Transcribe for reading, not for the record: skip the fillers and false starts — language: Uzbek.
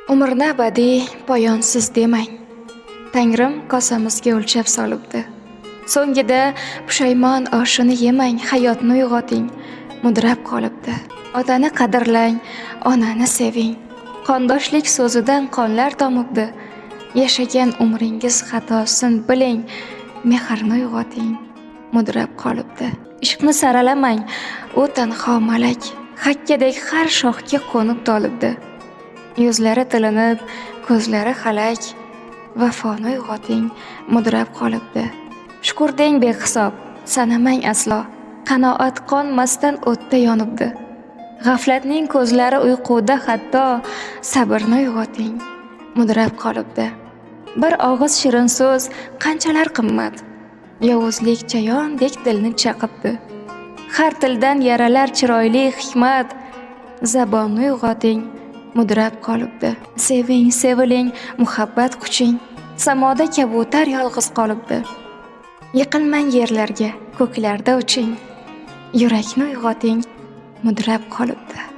Umrni abadiy, poyonsiz demang. Tangrim kosamizga o'lchab solibdi. So'ngida pushaymon oshini yemang, hayotni uyg'oting, mudrab qolibdi. Otani qadrlang, onani seving. Qondoshlik so'zidan qonlar tomibdi. Yashagan umringiz xatosin biling, mehrni uyg'oting, mudrab qolibdi. Ishqni saralamang, u tanho malak, hakkadek har shoxga qo'nib tolibdi. Yuzlari tilinib, ko'zlari halak, vafoni uyg'oting, mudrab qolibdi. Shukr deng behisob, sanamang aslo, qanoat qonmasdan o'tda yonibdi. G'aflatning ko'zlari uyquda hatto, sabrni uyg'oting, mudrab qolibdi. Bir og'iz shirin so'z qanchalar qimmat, yovuzlik chayondek dilni chaqibdi. Har tildan yaralar chiroyli hikmat, zabonni uyg'oting, mudrab qolibdi. Seving, seviling, muhabbat kuching, samoda kabutar yolg'iz qolibdi. Yiqilmang yerlarga, ko'klarda uching, yurakni uyg'oting, mudrab qolibdi.